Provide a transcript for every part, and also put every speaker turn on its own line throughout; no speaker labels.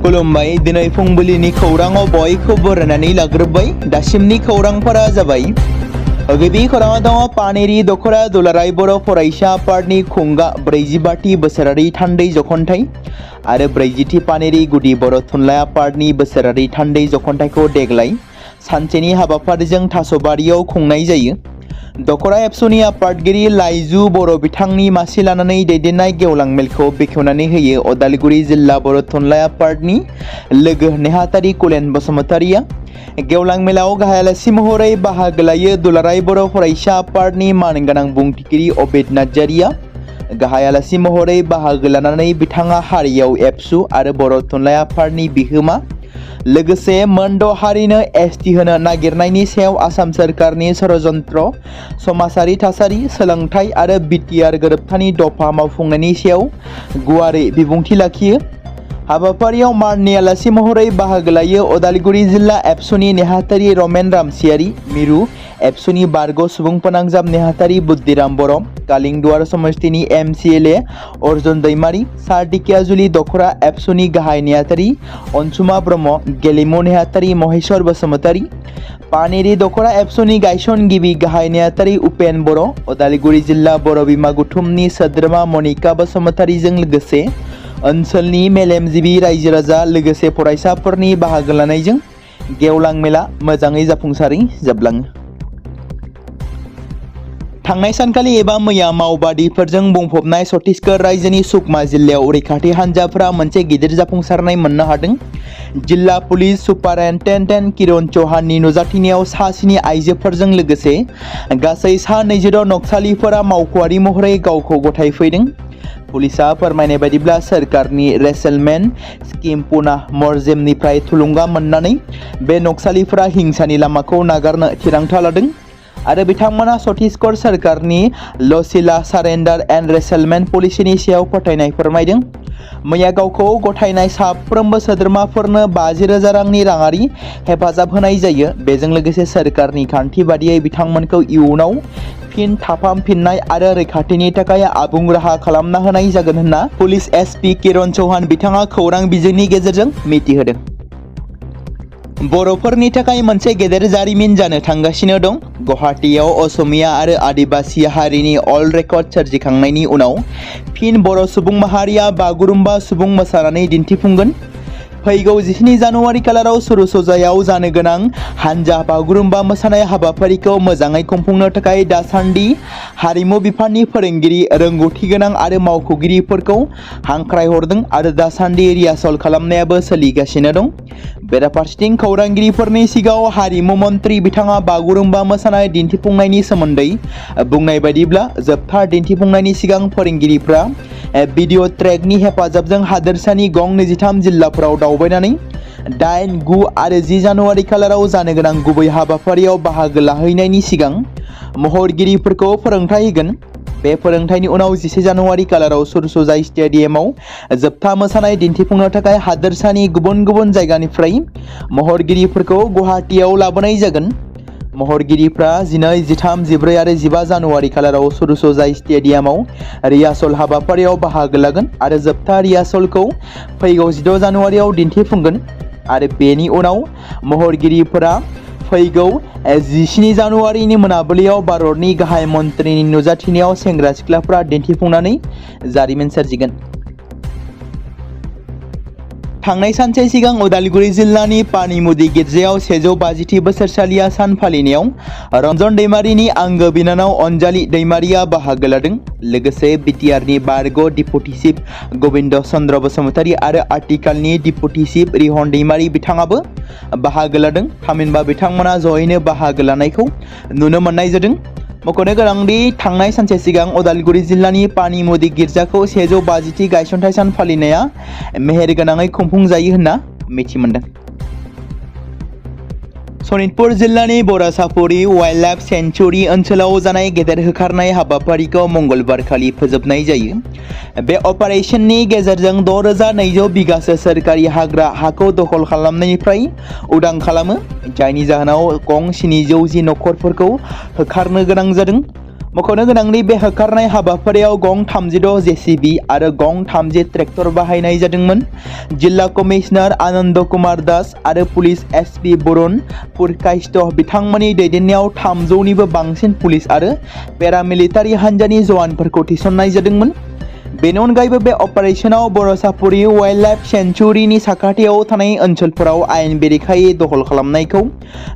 खुलुमबाय दिनै फुंबिलिनि खौराङाव बयखौबो बरायनानै लाग्रोबाय दासिमनि खौरांफोरा जाबाय गिबि खौराङाव दङ पानेरि दखरा दुलाराय बर' फरायसा आफादनि खुंगा 45थि बोसोरारि थान्दै जखनथाइ आरो 40थि पानेरि गुदि बर' थुनलाइ आफादनि बोसोरारि थान्दै जखनथाइखौ देग्लाय सानसेनि हाबाफारिजों थास'बारियाव खुंनाय जायो। दखरा एबसुनि आफादगिरि लाइजु बर' बिथांनि मासि लानानै दैदेननाय गेवलां मेलखौ बेखेवनानै होयो उदालगुरि जिल्ला बर' थुनलाइ आफादनि लोगो नेहाथारि कुलेन बसुमतारिया। गेवलां मेलाव गाहाय आलासि महरै बाहागो लायो दुलाराय बर' फरायसा आफादनि मानगोनां बुंथिगिरि अबेद नार्जारिया। गाहाय आलासि महरै बाहागो लानानै बिथाङा हारियाव एबसु आरो बर' थुनलाइ आफादनि बिहोमा लोगोसे मोनद' हारिनो एसटि होनो नागिरनायनि सायाव आसाम सोरखारनि षड़यन्त्र समाजारि थासारि सोलोंथाइ आरो बिटिआर गोरोबथानि दफा मावफुंनायनि सायाव गुवारै बिबुंथि लाखियो। हाबाफारियाव माननि आलासि महरै बाहागो लायो उदालगुरि जिल्ला एबसुनि नेहाथारि रमेन रामसियारि, मिरु एबसुनि बारग' सुबुं फोनांजाब नेहाथारि बुद्धिराम बर', कालिंदुवार समष्टिनि MCLA अर्जुन दैमारि, सार्दिकियाजुलि दखरा एबसुनि गाहाय नेहाथारि अनसुमा ब्रह्म, गेलेमु नेहाथारि महेश्वर बसुमतारि, पानेरि दखरा एबसुनि गायसनगिरि गाहाय नेहाथारि उपेन बर', उदालगुरि जिल्ला बर' बिमा गौथुमनि सोद्रोमा मनिका बसुमतारिजों लोगोसे ओनसोलनि मेलेमजिबि रायजो राजा लोगोसे फरायसाफोरनि बाहागो लानायजों गेवलां मेला मोजाङै जाफुंसारै जोबलाङो। थांनाय सानखालि एबा मैया माओबादिफोरजों बुंफबनाय छत्तीसगढ़ रायजोनि सुकमा जिल्लायाव रैखाथि हान्जाफोरा मोनसे गिदिर जाफुंसारनाय मोननो हादों। जिल्ला पुलिस सुपारिनटेन्डेन्ट किरण चौहाननि नुजाथिनायाव सा 7 आइजोफोरजों लोगोसे गासै सा 26 नक्सालिफोरा मावख'आरि महरै गावखौ गथायफैदों। पुलिसा फोरमायनाय बायदिब्ला सोरखारनि रेसेलमेन्ट स्किम पुना मरजेमनिफ्राय थुलुंगा मोननानै बे नक्सालिफोरा हिंसानि लामाखौ नागारनो थिरांथा लादों आरो बिथांमोना छत्तीसगढ़ सोरखारनि लचिला सारेन्डार एन्ड रेसेलमेन्ट पलिसिनि सायाव फोथायनाय फोरमायदों। मैया गावखौ गथायनाय साफ्रोमबो सोद्रोमाफोरनो 50,000 रांनि राङारि हेफाजाब होनाय जायो। बेजों लोगोसे सोरखारनि खान्थि बादियै बिथांमोनखौ इयुनाव फिन थाफामफिननाय आरो रैखाथिनि थाखाय आबुं राहा खालामना होनाय जागोन होनना पुलिस एसपि किरण चौहान बिथाङा खौरां बिजोंनि गेजेरजों मिथिहोदों। बर'फोरनि थाखाय मोनसे गेदेर जारिमिन जानो थांगासिनो दं। गुवाहाटीआव असमिया आरो आदिबासी हारिनि अल रेकर्ड सोरजिखांनायनि उनाव फिन बर' सुबुं माहारिया बागुरुम्बा सुबुं मोसानानै दिन्थिफुंगोन। फैगौ 17 जानुवारि खालाराव सुरुसजायाव जानो गोनां हानजा बागुरुम्बा मोसानाय हाबाफारिखौ मोजाङै खुंफुंनो थाखाय दासान्दि हारिमु बिफाननि फोरोंगिरि रोंगौथि गोनां आरो मावख'गिरिफोरखौ हांख्रायहरदों आरो दासान्दि रिहार्सल खालामनायाबो सोलिगासिनो दं। बेराफारसेथिं खौरांगिरिफोरनि सिगाङाव हारिमु मन्थ्रि बिथाङा बागुरुम्बा मोसानाय दिन्थिफुंनायनि सोमोन्दै बुंनाय बायदिब्ला जोबथा दिन्थिफुंनायनि सिगां फोरोंगिरिफ्रा भिडिअ ट्रेकनि हेफाजाबजों हादोरसानि गं 23 जिल्लाफोराव दावबायनानै 8, 9 आरो 10 जानुवारि खालाराव जानो गोनां गुबै हाबाफारियाव बाहागो लाहैनायनि सिगां महरगिरिफोरखौ फोरोंथाय होगोन। बे फोरोंथायनि उनाव 11 जानुवारि खालाराव सुरसजाय स्टेडियामाव जोबथा मोसानाय दिन्थिफुंनो थाखाय हादोरसानि गुबुन गुबुन जायगानिफ्राय महरगिरिफोरखौ गुवाहाटीआव लाबोनाय जागोन। महरगिरिफ्रा 12, 13, 14 आरो 15 जानुवारि खालाराव सुरसजाय स्टेडियामाव रिहार्सल हाबाफारियाव बाहागो लागोन आरो जोबथा रिहार्सलखौ फैगौ 16 जानुवारियाव दिन्थिफुंगोन आरो बेनि उनाव महरगिरिफोरा फैगौ 17 जानुवारिनि मोनाबिलियाव भारतनि गाहाय मन्थ्रिनि नुजाथिनायाव सेंग्रा सिख्लाफ्रा दिन्थिफुंनानै जारिमिन सोरजिगोन। थांनाय सानसे सिगां उदालगुरि जिल्लानि पानिमुदि गिर्जायाव 150थि बोसोरसालिया सान फालिनायाव रन्जन दैमारिनि आंगो बिनानाव अनजालि दैमारिया बाहागो लादों। लोगोसे बिटिआरनि बारग' डिपुटि चिफ गबिन्द चन्द्र बसुमतारि आरो आथिखालनि डिपुटि चिफ रिहन दैमारि बिथाङाबो बाहागो लादों। थामहिनबा बिथांमोना जयैनो बाहागो लानायखौ नुनो मोननाय जादों। मख'नो गोनांदि थांनाय सानसे सिगां उदालगुरि जिल्लानि पानिमुदि गिर्जाखौ 150थि गायसनथाइ सान फालिनाया मेहेरगोनाङै खुंफुंजायो होनना मिथि मोनदों। सनितपुर जिल्लानि बरासापुरि वाइल्ड लाइफ सेंचुरी ओनसोलाव जानाय गेदेर होखारनाय हाबाफारिखौ मंगलबार खालि फोजोबनाय जायो। बे अपारेशननि गेजेरजों 6200 बिगासो सोरखारि हाग्रा हाखौ दखल खालामनायनिफ्राय उदां खालामो, जायनि जाहोनाव गं 710 नखरफोरखौ होखारनो गोनां जादों। मख'नो गोनांनि बे होखारनाय हाबाफारियाव गं 36 जेसीबी आरो गं 30 ट्रेक्टर बाहायनाय जादोंमोन। जिल्ला कमिशनार आनन्द कुमार दास आरो पुलिस एसपी बरुन पुरकायस्थ बिथांमोननि दैदेननायाव 300निबो बांसिन पुलिस आरो पेरामिलिटारि हान्जानि जवानफोरखौ थिसननाय जादोंमोन। बेनि अनगायैबो बे अपारेशनाव बरसापुरी वाइल्ड लाइफ सेंचुरीनि साखाथियाव थानाय ओनसोलफोराव आयेन बेरेखायै दखल खालामनायखौ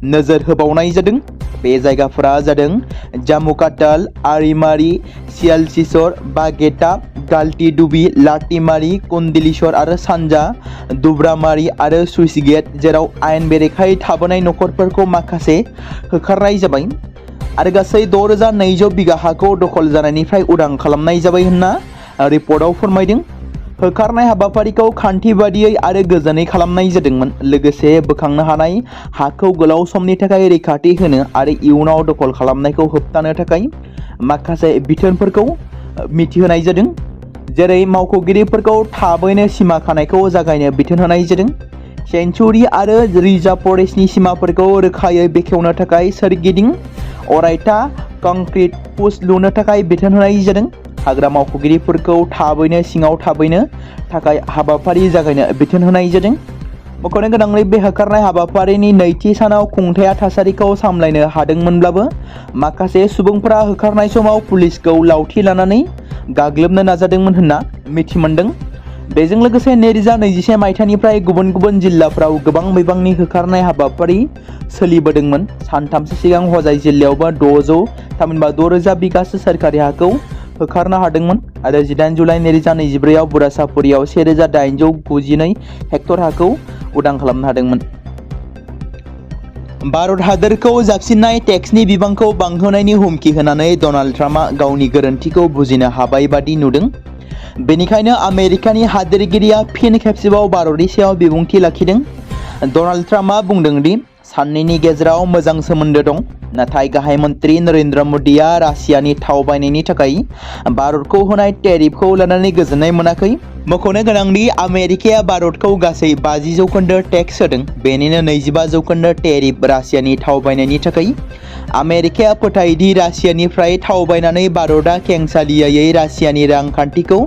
नोजोर होबावनाय जादों। बे जायगाफोरा जादों जामुकाताल, आरिमारी, सियालसिसर, बागेटा, गाल्टी दुबी, लाटिमारी, कुंडिलेश्वर आरो सानजा दुब्रामारी आरो सुइसगेट, जेराव आयेन बेरेखायै थाबोनाय नखरफोरखौ माखासे होखारनाय जाबाय आरो गासै 6200 बिगा हाखौ दखल जानायनिफ्राय उदां खालामनाय जाबाय होनना रिपर्टआव फोरमायदों। होखारनाय हाबाफारिखौ खान्थि बादियै आरो गोजोनै खालामनाय जादोंमोन। लोगोसे बोखांनो हानाय हाखौ गोलाव समनि थाखाय रैखाथि होनो आरो इयुनाव दखल खालामनायखौ होबथानो थाखाय माखासे बिथोनफोरखौ मिथिहोनाय जादों। जेरै मावख'गिरिफोरखौ थाबैनो सिमा खानायखौ जागायनो बिथोन होनाय जादों। सेंचुरी आरो रिजार्भ फरेस्टनि सिमाफोरखौ रोखायै बेखेवनो थाखाय सोरगिदिं अरायथा कंक्रिट पुस लुनो थाखाय बिथोन होनाय जादों। हाग्रा मावख'गिरिफोरखौ थाबैनो सिङाव थाबैनो थाखाय हाबाफारि जागायनो बिथोन होनाय जादों। मख'नो गोनांनि बे होखारनाय हाबाफारिनि नैथि सानाव खुंथाया थासारिखौ सामलायनो हादोंमोनब्लाबो माखासे सुबुंफोरा होखारनाय समाव पुलिसखौ लावथि लानानै गाग्लोबनो नाजादोंमोन होनना मिथिमोनदों। बेजों लोगोसे 2021 मायथाइनिफ्राय गुबुन गुबुन जिल्लाफ्राव गोबां बिबांनि होखारनाय हाबाफारि सोलिबोदोंमोन। सानथामसो सिगां हजाय जिल्लायावबो 6,000 बिगासो सोरखारि हाखौ होखारनो हादोंमोन आरो 18 जुलाइ 2024 आव बुरासापुरियाव 1892 हेक्टर हाखौ उदां खालामनो हादोंमोन। भारत हादोरखौ जाबसिननाय टेक्सनि बिबांखौ बांहोनायनि हुमखि होनानै डनाल्ड ट्राम्पआ गावनि गोरोन्थिखौ बुजिनो हाबाय बादि नुदों। बेनिखायनो आमेरिकानि हादोरगिरिया फिन खेबसेबाव भारतनि सायाव बिबुंथि लाखिदों। डनाल्ड ट्राम्पआ बुंदों दि सानैनि गेजेराव मोजां सोमोन्दो दं, नाथाय गाहाय मन्त्रि नरेन्द्र मोदीआ रासियानि थाव बायनायनि थाखाय भारतखौ होनाय टेरिफखौ लानानै गोजोननाय मोनाखै। मख'नो गोनांदि आमेरिकाया भारतखौ गासै 50% टेक्स होदों। बेनिनो 25% टेरिफ रासियानि थाव बायनायनि थाखाय। आमेरिकाया फोथायोदि रासियानिफ्राय थाव बायनानै भारतआ खेंसालियायै रासियानि रांखान्थिखौ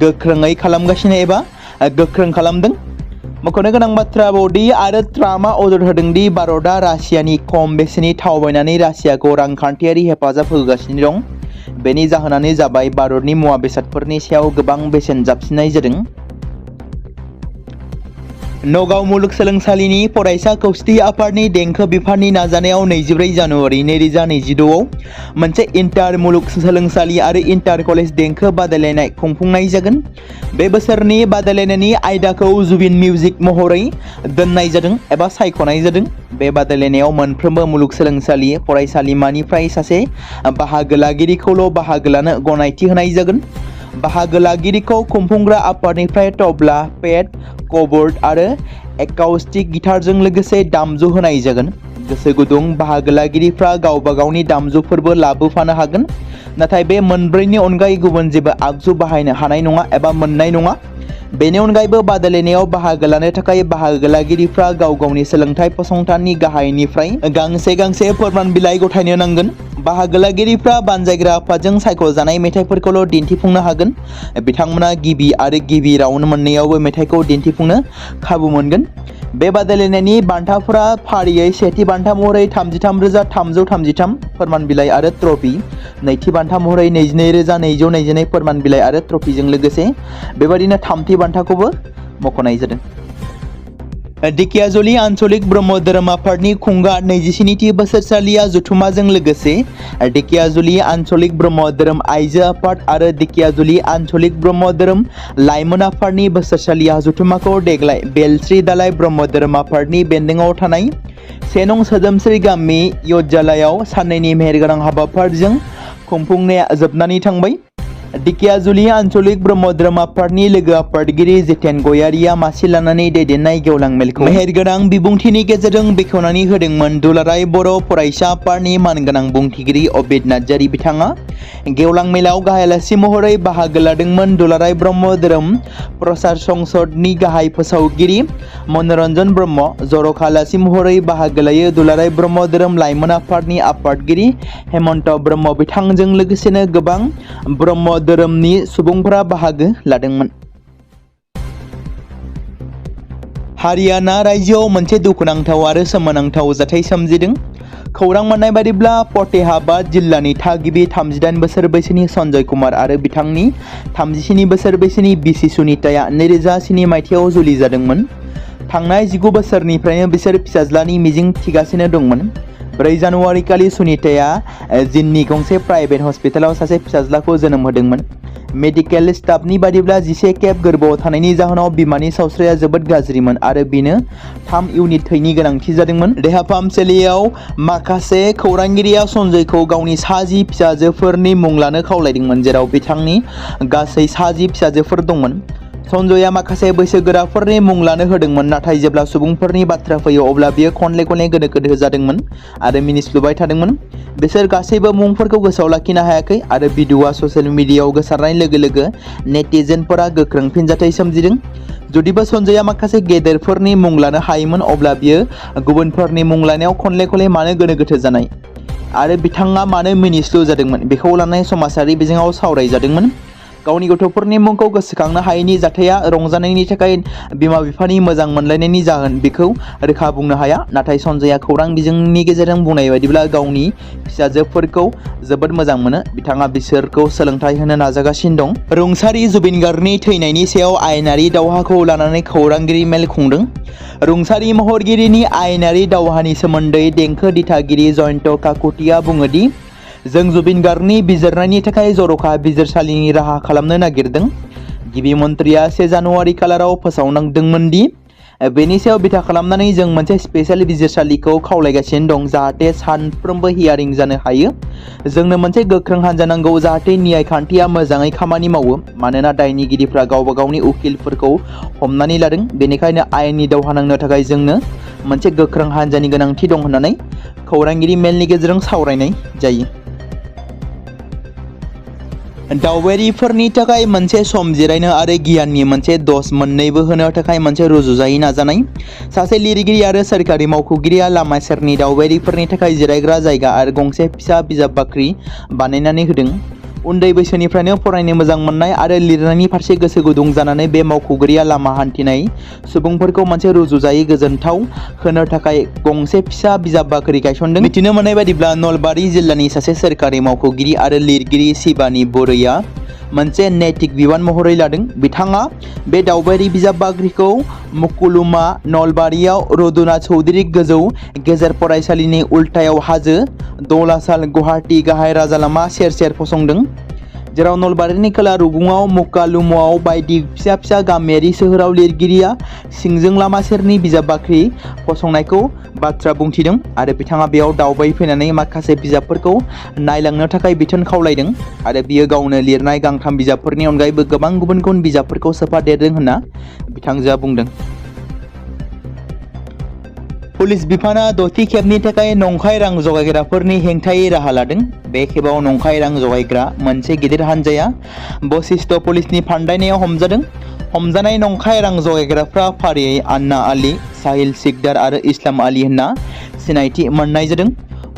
गोख्रोङै खालामगासिनो एबा गोख्रों खालामदों। मख'नो गोनां बाथ्रा बावदि आरो ट्राम्पआ अजद होदों दि भारतआ रासियानि खम बेसेननि थाव बायनानै रासियाखौ रांखान्थियारि हेफाजाब होगासिनो दं। बेनि जाहोनानो जाबाय भारतनि मुवा बेसादफोरनि सायाव गोबां बेसेन जाबसिननाय जादों। नगाव मुलुगसोलोंसालिनि फरायसा खौसेथि आफादनि देंखो बिफाननि नाजानायाव 24 जानुवारि 2026 आव मोनसे इन्टार मुलुगसोलोंसालि आरो इन्टार कलेज देंखो बादायलायनाय खुंफुंनाय जागोन। बे बोसोरनि बादायलायनायनि आयदाखौ जुबिन मिउजिक महरै दोननाय जादों एबा सायख'नाय जादों। बे बादायलायनायाव मोनफ्रोमबो मुलुगसोलोंसालि फरायसालिमानिफ्राय सासे बाहागो लागिरिखौल' बाहागो लानो गनायथि होनाय जागोन। बाहागो लागिरिखौ खुंफुंग्रा आफादनिफ्राय तबला, पेड, कीबोर्ड आरो एकाउस्टिक गिटारजों लोगोसे दामजु होनाय जागोन। गोसो गुदुं बाहागो लागिरिफ्रा गावबा गावनि दामजुफोरबो लाबोफानो हागोन, नाथाय बे मोनब्रैनि अनगायै गुबुन जेबो आगजु बाहायनो हानाय नङा एबा मोननाय नङा। बेनि अनगायैबो बादायलायनायाव बाहागो लानो थाखाय बाहागो लागिरिफ्रा गाव गावनि सोलोंथाइ फसंथाननि गाहायनिफ्राय गांसे फोरमान बिलाइ गथायनो नांगोन। बाहागो लागिरिफ्रा बानजायग्रा आफादजों सायख'जानाय मेथाइफोरखौल' दिन्थिफुंनो हागोन। बिथांमोना गिबि आरो गिबि राउन्ड मोननैयावबो मेथाइखौ दिन्थिफुंनो खाबु मोनगोन। बे बादायलायनायनि बान्थाफोरा फारियै सेथि बान्था महरै 33,333 फोरमान बिलाइ आरो ट्रफी, नैथि बान्था महरै 22,222 फोरमान बिलाइ आरो ट्रफीजों लोगोसे बेबायदिनो थामथि बान्थाखौबो मख'नाय जादों। दिकियाजुलि आन्चलिक ब्रह्म धोरोम आफादनि खुंगा 27थि बोसोरसालिया जथुम्माजों लोगोसे दिकियाजुलि आन्चलिक ब्रह्म धोरोम आइजो आफाद आरो दिकियाजुलि आन्चलिक ब्रह्म धोरोम लाइमोन आफादनि बोसोरसालिया जथुम्माखौ देग्लाय बेलस्रि दालाय ब्रह्म धोरोम आफादनि बेन्दोङाव थानाय 1 नं सोदोमस्रि गामि यज्जालायाव साननैनि मेहेरगोनां हाबाफारिजों खुंफुंनाया जोबनानै थांबाय। दिकियाजुलि आन्चलिक ब्रह्म धोरोम आफादनि लोगो आफादगिरि जितेन गयारिया मासि लानानै दैदेननाय गेवलां मेलखौ मेहेरगोनां बिबुंथिनि गेजेरजों बेखेवनानै होदोंमोन। दुलाराय बर' फरायसा आफादनि मानगोनां बुंथिगिरि अबिद नार्जारी बिथाङा गेवलां मेलाव गाहाय आलासि महरै बाहागो लादोंमोन। दुलाराय ब्रह्म धोरोम प्रसार संसदनि गाहाय फोसावगिरि मनरन्जन ब्रह्म जर'खा आलासि महरै बाहागो लायो। दुलाराय ब्रह्म धोरोम लाइमोन आफादनि आफादगिरि हेमन्त ब्रह्म बिथांजों लोगोसेनो गोबां ब्रह्म धोरोमनि सुबुंफोरा बाहागो लादोंमोन। हारियाना रायजोआव मोनसे दुखुनांथाव आरो सोमोनांथाव जाथाय सोमजिदों। खौरां मोननाय बादिब्ला फतेहाबाद जिल्लानि थागिबि 38 बोसोर बैसोनि सन्जय कुमार आरो बिथांनि 37 बोसोर बैसोनि बिसि सुनिताया 2007 मायथाइयाव जुलि जादोंमोन। थांनाय 19 बोसोरनिफ्रायनो बिसोर फिसाज्लानि मिजिं थिगासिनो दंमोन। 4 जानुवारि खालि सुनिताया जिन्नी गंसे प्राइभेट हस्पिटालाव सासे फिसाज्लाखौ जोनोम होदोंमोन। मेडिकेल स्टाफनि बादिब्ला 11 खेब गोर्बोआव थानायनि जाहोनाव बिमानि सावस्रिया जोबोद गाज्रिमोन आरो बिनो 3 इउनिट थैनि गोनांथि जादोंमोन। देहा फाहामसालियाव माखासे खौरांगिरिया सन्जयखौ गावनि 6 फिसाजोफोरनि मुं लानो खावलायदोंमोन, जेराव बिथांनि गासै 6 फिसाजोफोर दंमोन। सन्जयआ माखासे बैसोगोराफोरनि मुं लानो होदोंमोन, नाथाय जेब्ला सुबुंफोरनि बाथ्रा फैयो अब्ला बियो खनले खनले गोनो गोथो जादोंमोन आरो मिनिस्लुबाय थादोंमोन। बिसोर गासैबो मुंफोरखौ गोसोआव लाखिनो हायाखै आरो भिडिअ'आ ससियेल मिडियायाव गोसारनाय लोगो लोगो नेटिजेनफोरा गोख्रों फिनजाथाय सोमजिदों। जुदिबो सन्जयआ माखासे गेदेरफोरनि मुं लानो हायोमोन, अब्ला बियो गुबुनफोरनि मुं लानायाव खनले खनले मानो गोनो गोथो जानाय आरो बिथाङा मानो मिनिस्लु जादोंमोन बेखौ लानानै समाजारि बिजोङाव सावरायजादोंमोन। गावनि गथ'फोरनि मुंखौ गोसोखांनो हायैनि जाथाया रंजानायनि थाखाय बिमा बिफानि मोजां मोनलायनायनि जाहोन बेखौ रोखा बुंनो हाया, नाथाय सन्जयआ खौरां बिजोंनि गेजेरजों बुंनाय बायदिब्ला गावनि फिसाजोफोरखौ जोबोद मोजां मोनो। बिथाङा बिसोरखौ सोलोंथाइ होनो नाजागासिनो दं। रुंसारि जुबिन गार्गनि थैनायनि सायाव आयेनारि दावहाखौ लानानै खौरांगिरि मेल खुंदों। रुंसारि महरगिरिनि आयेनारि दावहानि सोमोन्दै देंखो दिथागिरि जयन्त काकुतिया बुङो दि जों जुबिन गार्गनि बिजिरनायनि थाखाय जर'खा बिजिरसालिनि राहा खालामनो नागिरदों। गिबि मन्थ्रिया 1 जानुवारि खालाराव फोसावनांदोंमोन दि बेनि सायाव बिथा खालामनानै जों मोनसे स्पेशेल बिजिरसालिखौ खावलायगासिनो दं, जाहाथे सानफ्रोमबो हियारिं जानो हायो। जोंनो मोनसे गोख्रों हानजा नांगौ जाहाथे न्याय खान्थिया मोजाङै खामानि मावो, मानोना दायनिगिरिफ्रा गावबा गावनि उकिलफोरखौ हमनानै लादों। बेनिखायनो आयेननि दावहा नांनो थाखाय जोंनो मोनसे गोख्रों हानजानि गोनांथि दं होननानै खौरांगिरि मेलनि गेजेरजों सावरायनाय जायो। दावबायारिफोरनि थाखाय मोनसे सम जिरायनो आरो गियाननि मोनसे द'ज मोन्नैबो होनो थाखाय मोनसे रुजुजायै नाजानाय। सासे लिरगिरि आरो सोरखारि मावख'गिरिया लामा सेरनि दावबायारिफोरनि थाखाय जिरायग्रा जायगा आरो गंसे फिसा बिजाब बाख्रि बानायनानै होदों। उन्दै बैसोनिफ्रायनो फरायनो मोजां मोननाय आरो लिरनायनि फारसे गोसो गुदुं जानानै बे मावख'गिरिया लामा हान्थिनाय सुबुंफोरखौ मोनसे रुजुजायै गोजोनथाव होनो थाखाय गंसे फिसा बिजाब बाख्रि गायसनदों। मिथिनो मोननाय बादिब्ला नलबारि जिल्लानि सासे सोरखारि मावख'गिरि आरो लिरगिरि शिबानी बर'आ मोनसे नैतिक बिबान महरै लादों। बिथाङा बे दावबायारि बिजाब बाख्रिखौ मुकुलुमा नलबारियाव रघुनाथ चौधरी गोजौ गेजेर फरायसालिनि उल्टायाव हाजो दलासाल गुवाहाटी गाहाय राजालामा सेर सेर फसंदों, जेराव नलबारिनि खोला रुगुङाव मुकालुमुआव बायदि फिसा फिसा गामियारि सोहोराव लिरगिरिया सिंजों लामा सेरनि बिजाब बाख्रि फसंनायखौ बाथ्रा बुंथिदों आरो बिथाङा बेयाव दावबायफैनानै माखासे बिजाबफोरखौ नायलांनो थाखाय बिथोन खावलायदों आरो बियो गावनो लिरनाय गांथाम बिजाबफोरनि अनगायैबो गोबां गुबुन गुबुन बिजाबफोरखौ सोफादेरदों होनना बिथांजोआ बुंदों। पुलिस बिफाना 6थि खेबनि थाखाय नंखाय रां जगायग्राफोरनि हेंथायै राहा लादों। बे खेबाव नंखाय रां जगायग्रा मोनसे गिदिर हानजाया बशिष्ट पुलिसनि फान्दायनायाव हमजादों। हमजानाय नंखाय रां जगायग्राफ्रा फारियै आन्ना आली, साहिल सिकदार आरो इस्लाम आली होनना सिनायथि मोननाय जादों।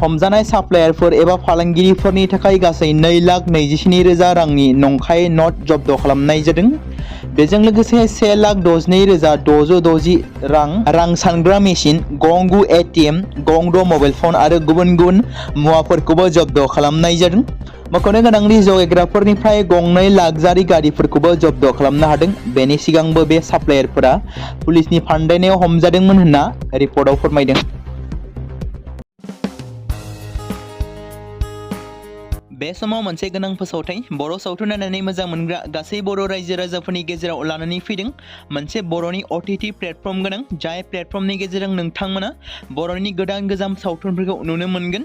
हमजानाय साप्लायारफोर एबा फालांगिरिफोरनि थाखाय गासै 2,27,000 रांनि नंखाय नट जब्द खालामनाय जादों। बेजों लोगोसे 1,62,660 रां सानग्रा मेसिन, गं 9 ATM, गं 6 मबाइल फन आरो गुबुन गुबुन मुवाफोरखौबो जब्द खालामनाय जादों। मख'नो गोनांदि जगायग्राफोरनिफ्राय गं 2 लाक्जारि गारिफोरखौबो जब्द खालामनो हादों। बेनि सिगांबो बे साप्लायारफोरा पुलिसनि फान्दायनायाव हमजादोंमोन होनना रिपर्टआव फोरमायदों। बे समाव मोनसे गोनां फोसावथाय बर' सावथुन नायनानै मोजां मोनग्रा गासै बर' रायजो राजाफोरनि गेजेराव लानानै फैदों मोनसे बर'नि OTT प्लेटफर्म गोनां, जाय प्लेटफर्मनि गेजेरजों नोंथांमोना बर'नि गोदान गोजाम सावथुनफोरखौ नुनो मोनगोन।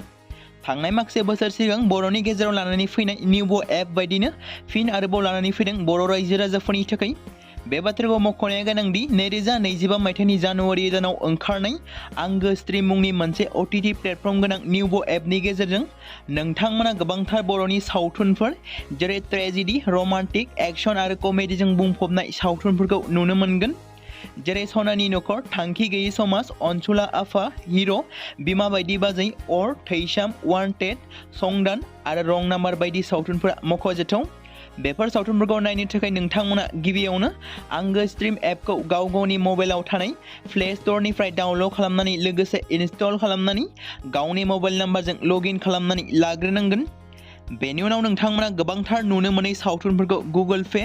थांनाय माखासे बोसोर सिगां बर'नि गेजेराव लानानै फैनाय निउबो एप बायदिनो फिन आरोबाव लानानै फैदों बर' रायजो राजाफोरनि थाखाय। बे बाथ्राखौ मख'नाया गोनांदि 2025 मायथाइनि जानुवारि दानाव ओंखारनाय आंगो स्ट्रीम मुंनि मोनसे OTT प्लेटफर्म गोनां निउबो एपनि गेजेरजों नोंथांमोना गोबांथार बर'नि सावथुनफोर जेरै ट्रेजेडी, रमान्टिक, एक्शन आरो कमेडीजों बुंफबनाय सावथुनफोरखौ नुनो मोनगोन। जेरै सनानि नखर, थांखि गैयै समाज, अनसुला आफा, हिर', बिमा बायदि बाजै, अर, थैसाम, वान्टेड, संदान आरो रं नाम्बार बायदि सावथुनफोरा मख'जाथाव। बेफोर सावथुनफोरखौ नायनो थाखाय नोंथांमोना गिबियावनो आंगो स्ट्रीम एपखौ गावनि मबाइलाव थानाय प्ले स्ट'रनिफ्राय डाउनल'ड खालामनानै लोगोसे इनस्टल खालामनानै गावनि मबाइल नाम्बारजों लगइन खालामनानै लाग्रोनांगोन। बेनि उनाव नोंथांमोना गोबांथार नुनो मोनै सावथुनफोरखौ गुगोल पे,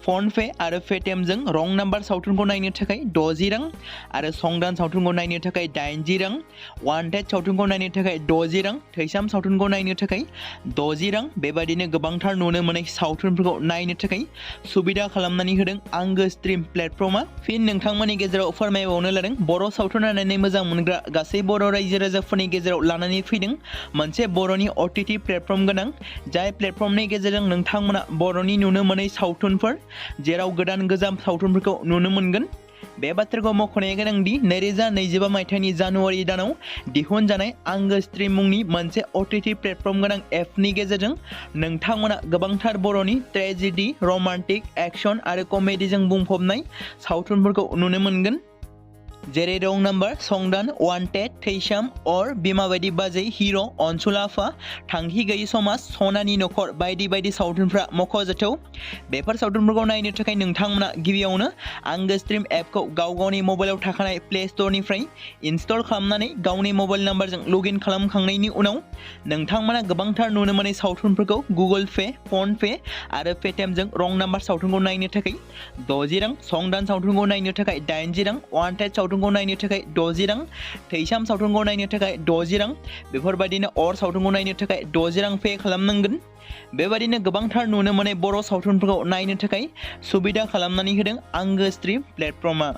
फन पे आरो पेटिएमजों रं नाम्बार सावथुनखौ नायनो थाखाय 60 रां आरो संदान सावथुनखौ नायनो थाखाय 80 रां, वान्टेड सावथुनखौ नायनो थाखाय 60 रां, थैसाम सावथुनखौ नायनो थाखाय 60 रां बेबायदिनो गोबांथार नुनो मोनै सावथुनफोरखौ नायनो थाखाय सुबिदा खालामनानै होदों आंगो स्ट्रीम प्लेटफर्मा। फिन नोंथांमोननि गेजेराव फोरमायबावनो लादों बर' सावथुन नायनानै मोजां मोनग्रा गासै बर' रायजो राजाफोरनि गेजेराव लानानै फैदों मोनसे बर'नि OTT प्लेटफर्म गोनां जाय प्लेटफर्मनि गेजेरजों नोंथांमोना बर'नि नुनो मोनै सावथुनफोर जेराव गोदान गोजाम सावथुनफोरखौ नुनो मोनगोन। बे बाथ्राखौ मख'नाया गोनांदि 2025 मायथाइनि जानुवारि दानाव दिहुनजानाय आंगो स्ट्रीम मुंनि मोनसे OTT प्लेटफर्म गोनां एपनि गेजेरजों नोंथांमोना गोबांथार बर'नि ट्रेजेडी, रमान्टिक, एक्शन आरो कमेडीजों बुंफबनाय सावथुनफोरखौ नुनो मोनगोन। जेरै रं नाम्बार, संदान, वान्टेड, थैसाम, अर, बिमा बायदि बाजै, हिर', अनसुला आफा, थांखि गैयै समाज, सनानि नखर बायदि बायदि सावथुनफ्रा मख'जाथाव। बेफोर सावथुनफोरखौ नायनो थाखाय नोंथांमोना गिबियावनो आंगो स्ट्रीम एपखौ गावनि मबाइलाव थाखानाय प्ले स्ट'रनिफ्राय इनस्टल खालामनानै गावनि मबाइल नाम्बारजों लगइन खालामखांनायनि उनाव नोंथांमोना गोबांथार नुनो मोनै सावथुनफोरखौ गुगोल पे, फन पे आरो पेटिएमजों रं नाम्बार सावथुनखौ नायनो थाखाय 60 रां, संदान सावथुनखौ नायनो थाखाय 80 रां, वान्टेड सावथुनखौ नायनो थाखाय 60 रां, थैसाम सावथुनखौ नायनो थाखाय 60 रां बेफोरबायदिनो अर सावथुनखौ नायनो थाखाय 60 रां पे खालामनांगोन। बेबायदिनो गोबांथार नुनो मोनै बर' सावथुनफोरखौ नायनो थाखाय सुबिदा खालामनानै होदों आंगो स्ट्रीम प्लेटफर्मा।